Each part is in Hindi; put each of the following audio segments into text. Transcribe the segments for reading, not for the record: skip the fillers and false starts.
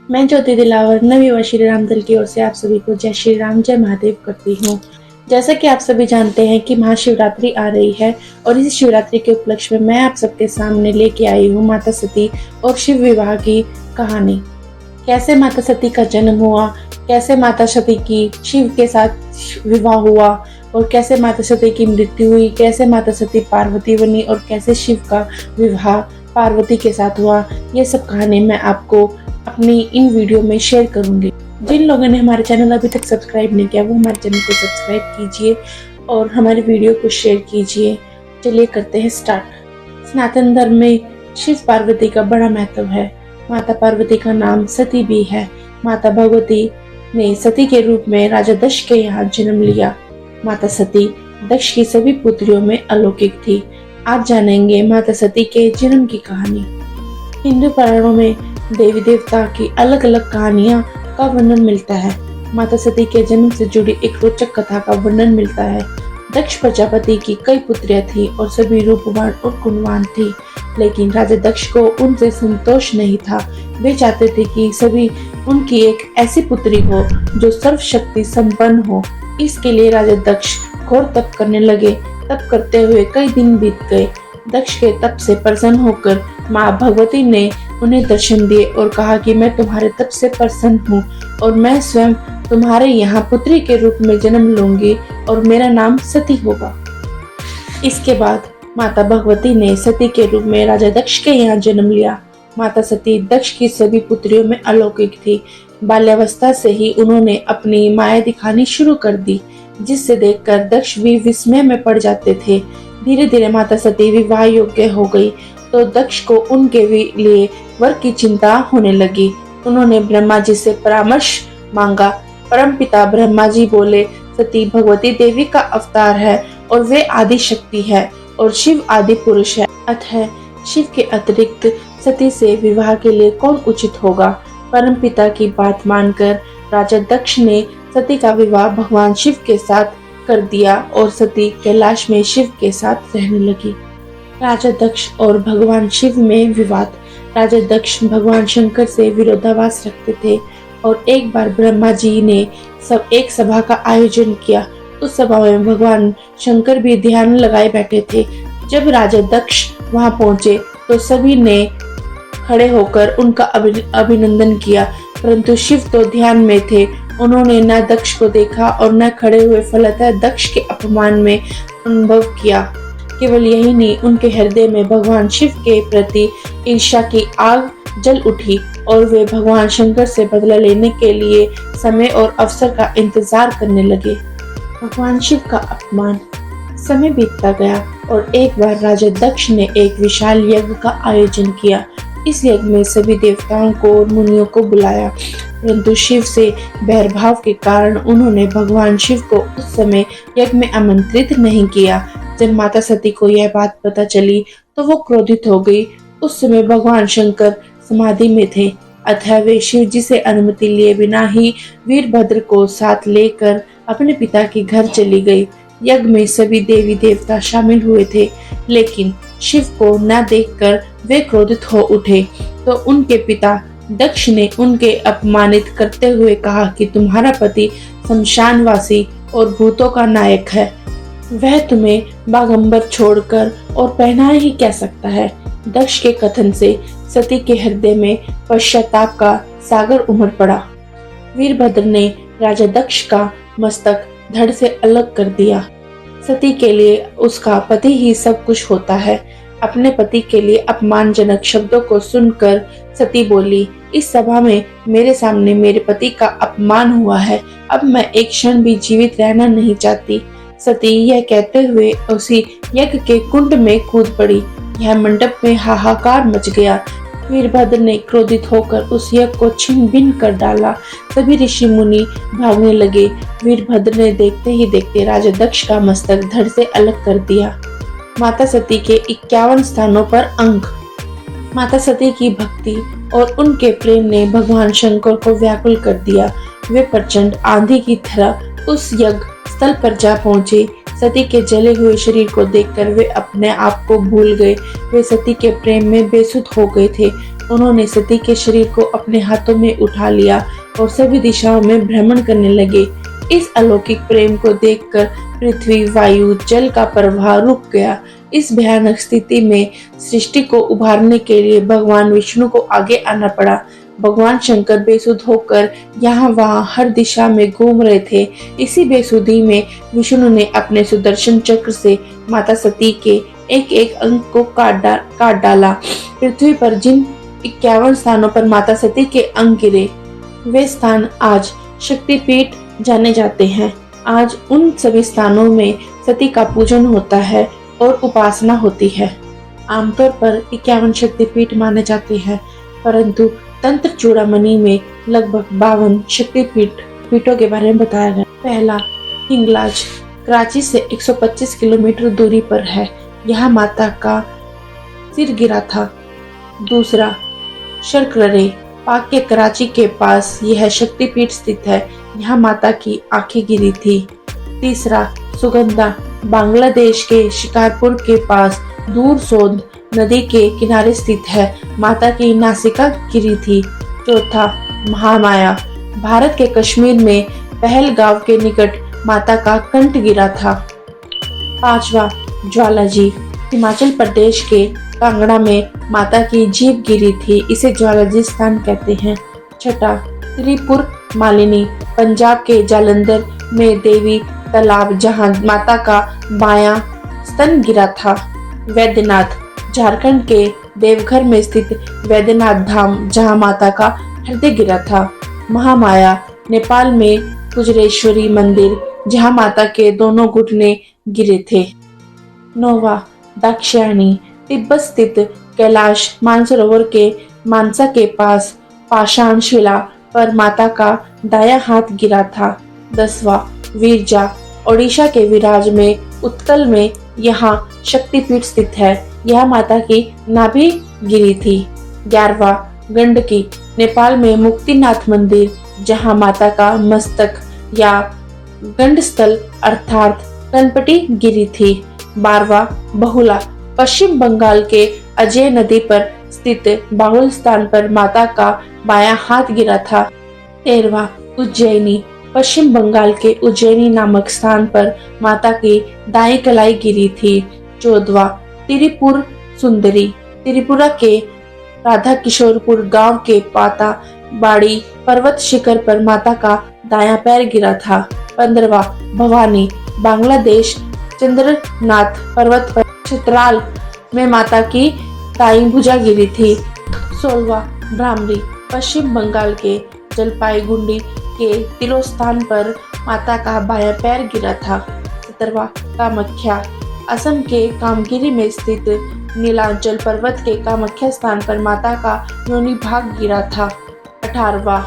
मैं ज्योति दिलावर नवयुवा श्री राम दल की ओर से आप सभी को जय श्री राम जय महादेव करती हूँ। जैसा कि आप सभी जानते हैं कि महाशिवरात्रि आ रही है और इस शिवरात्रि के उपलक्ष्य में मैं आप सबके सामने लेके आई हूँ माता सती और शिव विवाह की कहानी। कैसे माता सती का जन्म हुआ, कैसे माता सती की शिव के साथ विवाह हुआ और कैसे माता सती की मृत्यु हुई, कैसे माता सती पार्वती बनी और कैसे शिव का विवाह पार्वती के साथ हुआ, ये सब कहानी मैं आपको अपनी इन वीडियो में शेयर करूंगी। जिन लोगों ने हमारे चैनल अभी तक सब्सक्राइब नहीं किया वो हमारे चैनल को सब्सक्राइब कीजिए और हमारे वीडियो को शेयर कीजिए। चलिए करते हैं स्टार्ट। सनातन धर्म में शिव पार्वती का बड़ा महत्व है। माता पार्वती का नाम सती भी है। माता भगवती ने सती के रूप में राजा दक्ष के यहाँ जन्म लिया। माता सती दक्ष की सभी पुत्रियों में अलौकिक थी। आज जानेंगे माता सती के जन्म की कहानी। हिंदू पुराणों में देवी देवता की अलग अलग कहानियां का वर्णन मिलता है। माता सती के जन्म से जुड़ी एक रोचक कथा का वर्णन मिलता है। दक्ष प्रजापति की कई पुत्रियां थी और सभी रूपवान और गुणवान थी, लेकिन राजा दक्ष को उनसे संतोष नहीं था। वे चाहते थे कि सभी उनकी एक ऐसी पुत्री हो जो सर्वशक्ति संपन्न हो। इसके लिए राजा दक्ष घोर तप करने लगे। तप करते हुए कई दिन बीत गए। दक्ष के तप से प्रसन्न होकर माँ भगवती ने उन्हें दर्शन दिए और कहा कि मैं तुम्हारे तप से प्रसन्न हूँ और मैं स्वयं तुम्हारे यहाँ पुत्री के रूप में जन्म लूंगी और मेरा नाम सती होगा। इसके बाद माता भगवती ने सती के रूप में राजा दक्ष के यहाँ जन्म लिया। माता सती दक्ष की सभी पुत्रियों में अलौकिक थी। बाल्यावस्था से ही उन्होंने अपनी माया दिखानी शुरू कर दी, जिससे देखकर दक्ष भी विस्मय में पड़ जाते थे। धीरे धीरे माता सती विवाह योग्य हो गई तो दक्ष को उनके लिए वर की चिंता होने लगी। उन्होंने ब्रह्मा जी से परामर्श मांगा। परमपिता ब्रह्मा जी बोले, सती भगवती देवी का अवतार है और वे आदि शक्ति है और शिव आदि पुरुष है, अतः शिव के अतिरिक्त सती से विवाह के लिए कौन उचित होगा। परमपिता की बात मानकर राजा दक्ष ने सती का विवाह भगवान शिव के साथ कर दिया और सती कैलाश में शिव के साथ रहने लगी। राजा दक्ष और भगवान शिव में विवाद। राजा दक्ष भगवान शंकर से विरोधाभास रखते थे और एक बार ब्रह्मा जी ने एक सभा का आयोजन किया। उस सभा में भगवान शंकर भी ध्यान लगाए बैठे थे। जब राजा दक्ष वहां पहुंचे तो सभी ने खड़े होकर उनका अभिनंदन किया, परंतु शिव तो ध्यान में थे। उन्होंने न दक्ष को देखा और न खड़े हुए फलतः दक्ष के अपमान में अनुभव किया। केवल यही नहीं, उनके हृदय में भगवान शिव के प्रति ईर्ष्या की आग जल उठी और वे भगवान शंकर से बदला लेने के लिए समय और अवसर का इंतजार करने लगे। भगवान शिव का अपमान। समय बीतता गया और एक बार राजा दक्ष ने एक विशाल यज्ञ का आयोजन किया। इस यज्ञ में सभी देवताओं को और मुनियों को बुलाया, परंतु शिव से बैरभाव के कारण उन्होंने भगवान शिव को उस समय यज्ञ में आमंत्रित नहीं किया। जब माता सती को यह बात पता चली तो वो क्रोधित हो गई। उस समय भगवान शंकर समाधि में थे, अतः वे शिव जी से अनुमति लिए बिना ही वीरभद्र को साथ लेकर अपने पिता के घर चली गई। यज्ञ में सभी देवी देवता शामिल हुए थे, लेकिन शिव को न देखकर वे क्रोधित हो उठे तो उनके पिता दक्ष ने उनके अपमानित करते हुए कहा कि तुम्हारा पति शमशानवासी और भूतों का नायक है, वह तुम्हें बागंबर छोड़कर और पहना ही क्या सकता है। दक्ष के कथन से सती के हृदय में पश्चाताप का सागर उमड़ पड़ा। वीरभद्र ने राजा दक्ष का मस्तक धड़ से अलग कर दिया। सती के लिए उसका पति ही सब कुछ होता है। अपने पति के लिए अपमानजनक शब्दों को सुनकर सती बोली, इस सभा में मेरे सामने मेरे पति का अपमान हुआ है, अब मैं एक क्षण भी जीवित रहना नहीं चाहती। सती यह कहते हुए उसी यज्ञ के कुंड में कूद पड़ी। यह मंडप में हाहाकार मच गया। वीरभद्र ने क्रोधित होकर उस यज्ञ को छिन्न भिन्न कर डाला। सभी ऋषि मुनि भागने लगे। वीरभद्र ने देखते ही देखते राजा दक्ष का मस्तक धड़ से अलग कर दिया। माता सती के 51 स्थानों पर अंक। माता सती की भक्ति और उनके प्रेम ने भगवान शंकर को व्याकुल कर दिया। वे प्रचंड आंधी की तरह उस यज्ञ स्थल पर जा पहुंचे। सती के जले हुए शरीर को देखकर वे अपने आप को भूल गए। वे सती के प्रेम में बेसुध हो गए थे। उन्होंने सती के शरीर को अपने हाथों में उठा लिया और सभी दिशाओं में भ्रमण करने लगे। इस अलौकिक प्रेम को देखकर पृथ्वी, वायु, जल का प्रवाह रुक गया। इस भयानक स्थिति में सृष्टि को उभारने के लिए भगवान विष्णु को आगे आना पड़ा। भगवान शंकर बेसुध होकर यहाँ वहाँ हर दिशा में घूम रहे थे। इसी बेसुधी में विष्णु ने अपने सुदर्शन चक्र से माता सती के एक एक अंग को काट डाला। पृथ्वी पर जिन 51 स्थानों पर माता सती के अंग गिरे, वे स्थान आज शक्तिपीठ जाने जाते हैं। आज उन सभी स्थानों में सती का पूजन होता है और उपासना होती है। आमतौर पर 51 शक्तिपीठ माने जाते हैं, परंतु तंत्र चूड़ामणि में लगभग 52 शक्तिपीठों के बारे में बताया गया। पहला, हिंगलाज कराची से 125 किलोमीटर दूरी पर है। यहाँ माता का सिर गिरा था। दूसरा, शर्करे पाक के कराची के पास यह शक्तिपीठ स्थित है। यहाँ माता की आंखें गिरी थी। तीसरा, सुगंधा बांग्लादेश के शिकारपुर के पास दूर सोंद नदी के किनारे स्थित है। माता की नासिका गिरी थी। चौथा, महामाया भारत के कश्मीर में पहलगांव के निकट माता का कंठ गिरा था। पांचवा, ज्वालाजी हिमाचल प्रदेश के कांगड़ा में माता की जीभ गिरी थी। इसे ज्वालाजी स्थान कहते हैं। छठा, त्रिपुर मालिनी पंजाब के जालंधर में देवी तालाब जहां माता का बायां स्तन गिरा था। वैद्यनाथ झारखंड के देवघर में स्थित वैद्यनाथ धाम जहां माता का हृदय गिरा था। महामाया नेपाल में कुजरेश्वरी मंदिर जहां माता के दोनों घुटने गिरे थे। नौवा, दाक्षायणी तिब्बत स्थित कैलाश मानसरोवर के मानसा के पास पाषाण शिला पर माता का दायां हाथ गिरा था। 10वां, वीरजा ओडिशा के विराज में उत्कल में यहाँ शक्तिपीठ स्थित है। यह माता की नाभि गिरी थी। 11वां, गंडकी नेपाल में मुक्तिनाथ मंदिर जहाँ माता का मस्तक या गंडस्थल अर्थात कनपटी गिरी थी। 12वां, बहुला पश्चिम बंगाल के अजय नदी पर स्थित बाहुल स्थान पर माता का बायां हाथ गिरा था। 13वां, उज्जैनी पश्चिम बंगाल के उज्जैनी नामक स्थान पर माता की दाई कलाई गिरी थी। 14वां, त्रिपुर सुंदरी त्रिपुरा के राधा किशोरपुर गांव के पाता बाड़ी पर्वत शिखर पर माता का दायां पैर गिरा था। 15वां, भवानी बांग्लादेश चंद्रनाथ पर्वत पर चित्राल में माता की दाईं भुजा गिरी थी। 16वां, भ्रामरी पश्चिम बंगाल के जलपाईगुड़ी के तिलोस्थान पर माता का बायां पैर गिरा था। 17वां, कामाख्या असम के कामगिरी में स्थित नीलांचल पर्वत के कामाख्या स्थान पर माता का योनि भाग गिरा था। 18वां,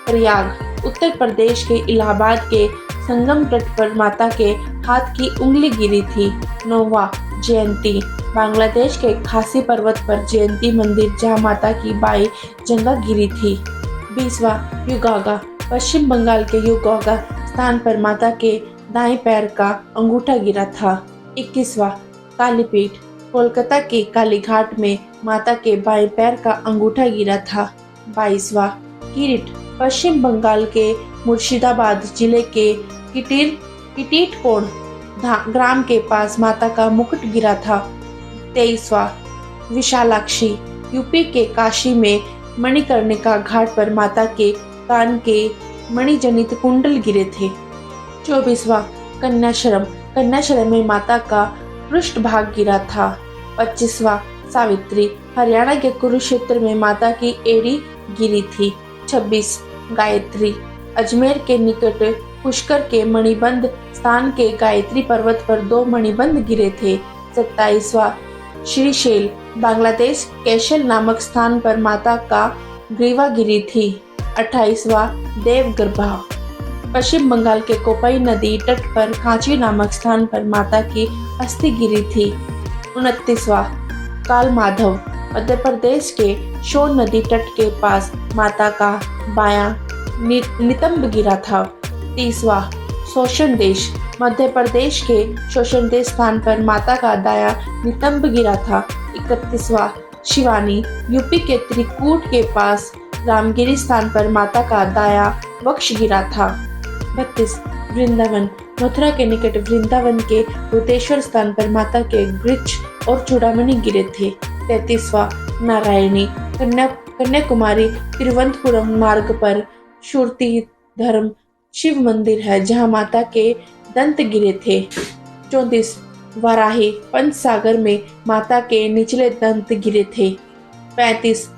प्रयाग उत्तर प्रदेश के इलाहाबाद के संगम तट पर माता के हाथ की उंगली गिरी थी। 9वां, जयंती बांग्लादेश के खासी पर्वत पर जयंती मंदिर जहाँ माता की बाई जंगा गिरी थी। 20वां, युगागा पश्चिम बंगाल के युगागा स्थान पर माता के दाएं पैर का अंगूठा गिरा था। 21वां, कालीपीठ कोलकाता के कालीघाट में माता के बाएं पैर का अंगूठा गिरा था। 22वां, किरीट पश्चिम बंगाल के मुर्शिदाबाद जिले के किटीटकोण ग्राम के पास माता का मुकुट गिरा था। 23वां, विशालाक्षी यूपी के काशी में मणिकर्णिका घाट पर माता के कान के मणिजनित कुंडल गिरे थे। 24वां, कन्याश्रम में माता का पृष्ठ भाग गिरा था। 25वां, सावित्री हरियाणा के कुरुक्षेत्र में माता की एड़ी गिरी थी। 26, गायत्री अजमेर के निकट पुष्कर के मणिबंध स्थान के गायत्री पर्वत पर 2 मणिबंध गिरे थे। 27वां, श्रीशैल बांग्लादेश कैशल नामक स्थान पर माता का ग्रीवा गिरी थी। 28वां, देवगर्भा पश्चिम बंगाल के कोपाई नदी तट पर कांची नामक स्थान पर माता की अस्थि गिरी थी। 29वां, काल माधव मध्य प्रदेश के शोन नदी तट के पास माता का बायां नितंब गिरा था। 30वां, शोषण देश मध्य प्रदेश के शोषण देश स्थान पर माता का दायां नितंब गिरा था। 31वां, शिवानी यूपी के त्रिकूट के पास रामगिरी स्थान पर माता का दाया वक्ष गिरा था। 32 वृंदावन मथुरा के निकट वृंदावन के भूतेश्वर स्थान पर माता के वृक्ष और चूड़ामणि गिरे थे। 33वां नारायणी कन्याकुमारी तिरुवनंतपुरम मार्ग पर श्रुति धर्म शिव मंदिर है जहां माता के दंत गिरे थे। 34 वाराही पंचसागर में माता के निचले दंत गिरे थे। 35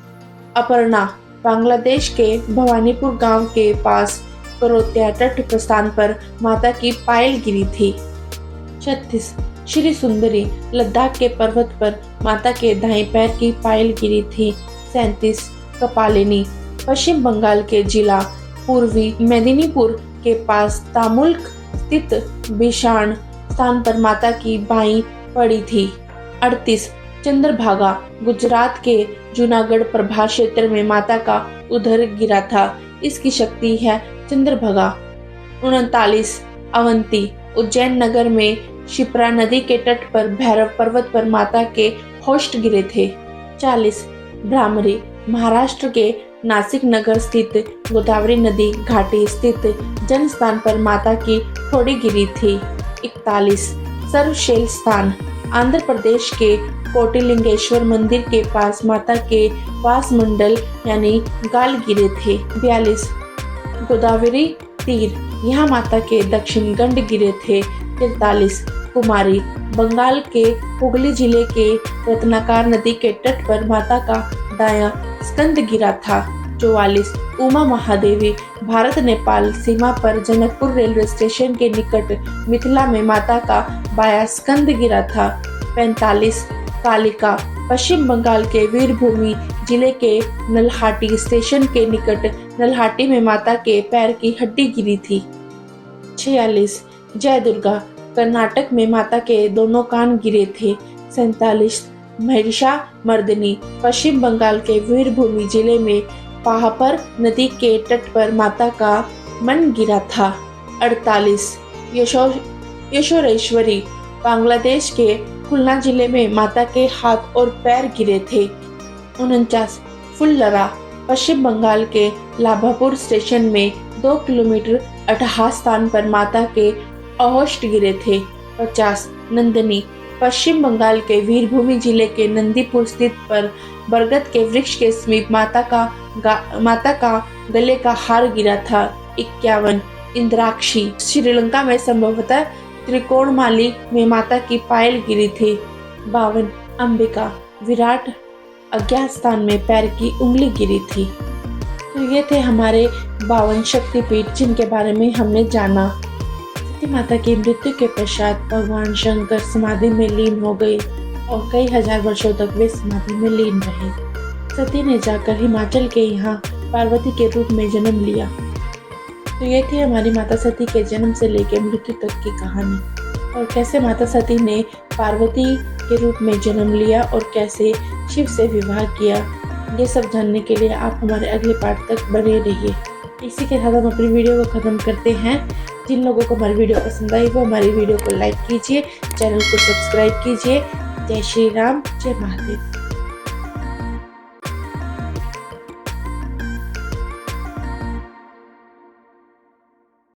अपर्णा बांग्लादेश के भवानीपुर गांव के पास करोतिया तट प्रस्थान पर माता की पायल गिरी थी। 36 श्री सुंदरी लद्दाख के पर्वत पर माता के दाएं पैर की पायल गिरी थी। 37 कपालिनी पश्चिम बंगाल के जिला पूर्वी मेदिनीपुर के पास तामुल्क स्थित बिशान स्थान पर माता की बाई पड़ी थी। 38 चंद्रभागा गुजरात के जूनागढ़ प्रभास क्षेत्र में माता का उदर गिरा था। इसकी शक्ति है चंद्रभागा। 39 अवंती उज्जैन नगर में शिप्रा नदी के तट पर भैरव पर्वत पर माता के होस्ट गिरे थे। 40 भ्रामरी महाराष्ट्र के नासिक नगर स्थित गोदावरी नदी घाटी स्थित जन स्थान पर माता की थोड़ी गिरी थी। 41 सर्वशैल स्थान आंध्र प्रदेश के कोटिलिंगेश्वर मंदिर के पास माता के वास मंडल यानी गाल गिरे थे। 42 गोदावरी तीर यहाँ माता के दक्षिण गंड गिरे थे। 43 कुमारी बंगाल के हुगली जिले के रत्नाकर नदी के तट पर माता का दायां स्कंद गिरा था। 44 उमा महादेवी भारत नेपाल सीमा पर जनकपुर रेलवे स्टेशन के निकट मिथिला में माता का बायां स्कंद गिरा था। 45 कालिका पश्चिम बंगाल के वीरभूमि जिले के नलहाटी स्टेशन के निकट नलहाटी में माता के पैर की हड्डी गिरी थी। 46 जय दुर्गा कर्नाटक में माता के दोनों कान गिरे थे। 47 महिषा मर्दिनी पश्चिम बंगाल के वीरभूमि जिले में पाहपर नदी के तट पर माता का मन गिरा था। 48 यशोरेश्वरी बांग्लादेश के खुलना जिले में माता के हाथ और पैर गिरे थे। 49 फुल्लरा पश्चिम बंगाल के लाभापुर स्टेशन में 2 किलोमीटर अटहा स्थान पर माता के अहोष्ट गिरे थे। 50 नंदिनी पश्चिम बंगाल के वीरभूमि जिले के नंदीपुर स्थित पर बरगद के वृक्ष के समीप माता का गले का हार गिरा था। 51 इंद्राक्षी श्रीलंका में संभवतः त्रिकोणमाली में माता की पायल गिरी थी। 52 अंबिका विराट अज्ञात स्थान में पैर की उंगली गिरी थी। तो ये थे हमारे 52 शक्तिपीठ जिनके बारे में हमने जाना। सती माता की मृत्यु के पश्चात भगवान शंकर समाधि में लीन हो गए और कई हजार वर्षों तक वे समाधि में लीन रहे। सती ने जाकर हिमाचल के यहाँ पार्वती के रूप में जन्म लिया। तो ये थी हमारी माता सती के जन्म से लेकर मृत्यु तक की कहानी और कैसे माता सती ने पार्वती के रूप में जन्म लिया और कैसे शिव से विवाह किया। ये सब जानने के लिए आप हमारे अगले पार्ट तक बने रहिए। इसी के साथ हम अपनी वीडियो को ख़त्म करते हैं। जिन लोगों को हमारी वीडियो पसंद आई वो हमारी वीडियो को लाइक कीजिए, चैनल को सब्सक्राइब कीजिए। जय श्री राम, जय महादेव।